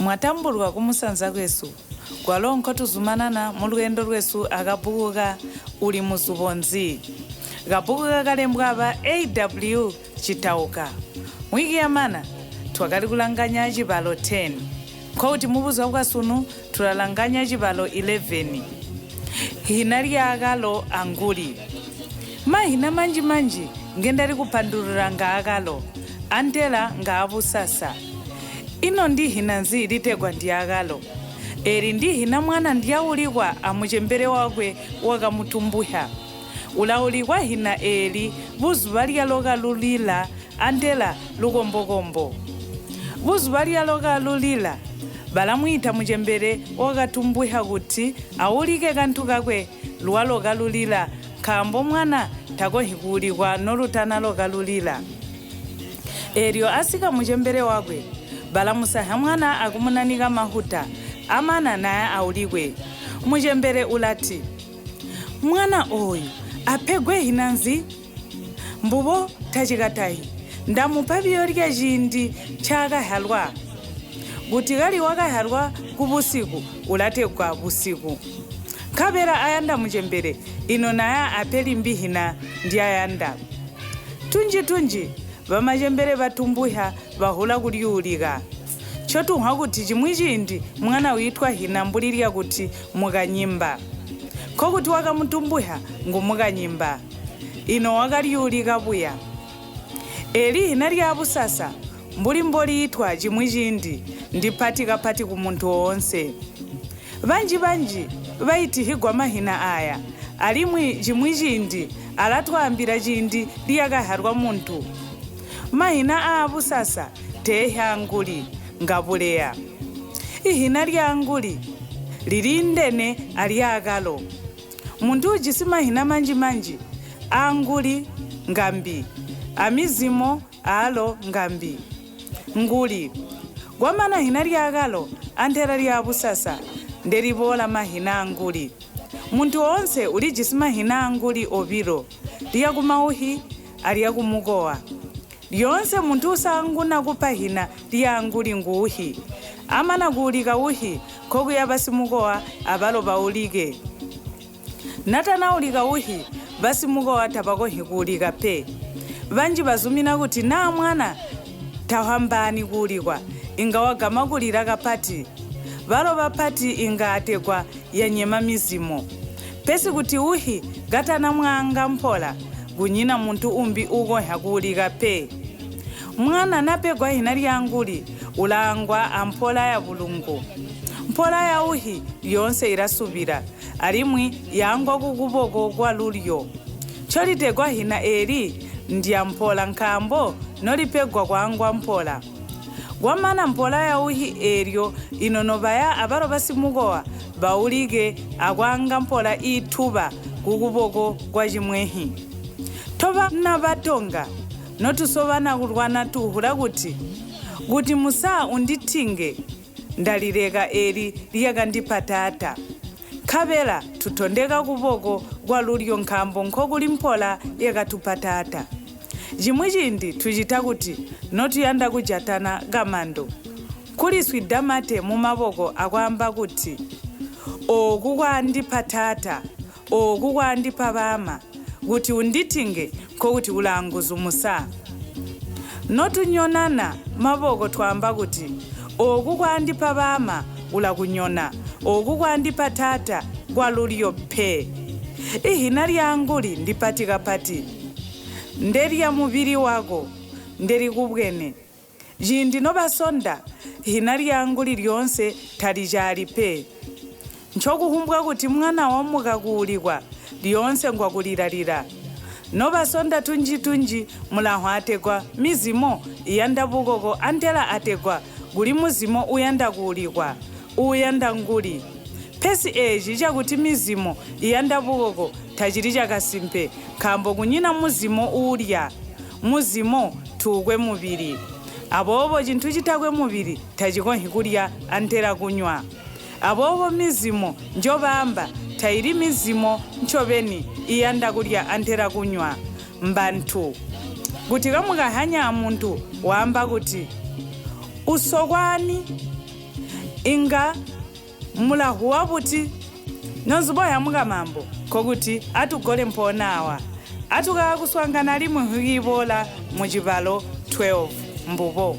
mwatambulwa kumusanza kwesu kwalonko tuzumanana mu lugendo lwesu akabuku Uli Muzubo Nzi kabuku kalembwa aba AW Chitauka mwiki yamana twakali kulanganya chibalo 10 kuti mubuza kwasunu tulalanganya chibalo 11 hinali akalo anguli mahina manji ngendali kupandulira nga akalo antela nga abusasa ino ndi hina nzi litegwa ndi akalo eri ndi hina mwana ndiyaulikwa amuchembere wakwe wakamutumbuha ulaulikwa hina eri buzuba lyaloka lulila antela lukombokombo buzuba lyaloka lulila balamwita muchembere wakatumbuha kuti aulike kanthu kakwe luwaloka lulila kambo mwana takohikuulikwa nolutana loka lulila eryo asika muchembere wakwe balamusaha mwana akumunanika mahuta amana naye aulikwe muchembere ulati mwana oyu apegwe hinanzi mbubo tachikatahi ndamupabiyo lya jindi chakahalwa kuti kali wakahalwa kubusiku ulatekwa busiku kabera ayanda muchembere ino naye apeli mbihina ndi ayanda tunji bamachembere batumbuha bahula kuliulika chotuha kuti chimwi chindi mwana uitwa hina mbulirya kuti mukanyimba kokuti wakamutumbuha ngumukanyimba ino wakaliulika buya eli hina lya busasa mbulimbo liitwa chimwi chindi ndi phatikapati ku munthu wonse banji baiti higwa mahina aya alimwi chimwi chindi alatwambira chindi liyakaharwa munthu mahina a busasa teha anguli ngabuleya ihina lya anguli lilindene aliakalo munthu ujisi mahina manji anguli ngambi amizimo alo ngambi nguli gwamana hina lyakalo antera lya busasa ndelibola mahina anguli munthu wonse ulijisi mahina anguli obiro liyakumauhi aliyakumukowa lyonse munthu usanguna kupahina lya anguli nguhi amana kuulika uhi kokuya basimukowa abalo baulike natanaulika uhi basimukowa tapakohi kuulika pe banji bazumina kuti na mwana tahambani kuulikwa inga wagama kulira kapati balo bapati inga atekwa yanyema mizimo pesi kuti uhi gatana mwanga mpola gunyina munthu umbi ukoha kuulika pe mwana napegwa hina lya anguli ulangwa ampola ya bulungu mpola ya uhi yonse irasubira alimwi yangwa kukuboko kwa lulyo cholitegwa hina eri ndiya mpola nkambo nolipegwa kwangwa mpola gwamana mpola ya uhi eryo inonobaya abalo basimukowa baulike akwanga mpola ithuba kukuboko kwa chimwehi toba nabatonga notusovana kulwana tuhula kuti musa undithinge ndalileka eri liyakandipatata khabela tutondeka kuboko kwa lulyo nkhambo nkokuli mpola yakatupatata chimwi chindi tuchita kuti notuyanda kujatana gamando kuliswi damate mumaboko akwamba kuti oku kwandipatata oku kwandipabama kuti undithinge kokuti ulanguza musa notunyonana maboko twamba kuti oku kwandipabama ulakunyona oku kwandipatata kwa lulyo phe ihina lya anguli ndipatikapati ndelya mubiri wako ndelikubwene jindi nobasonda hina lya anguli lyonse talijali pe nchokuhumbwa kuti mwana wamuka kuulikwa lyonse ngwakuliralira nobasonda tunji mulahu atekwa mizimo iyanda bukoko antela atekwa guli muzimo uyanda kuulikwa uyanda nguli pesi eji chakuti mizimo iyanda bukoko tachili chakasimpe kambo kunyina muzimo ulya muzimo tukwe mubiri abobo chinthu chitakwe mubiri tachikohi kulya antela kunywa abobo mizimo njobamba tairi mizimo nchoveni iyanda kulya antela kunywa mbanthu kuti kamukahanya muntu wamba kuti usokwani inga mulahuwa buti noziboya muga mambo kokuti atugole mponawa atuka kuswangana limu hibola mu Cibalo 12 mbubo.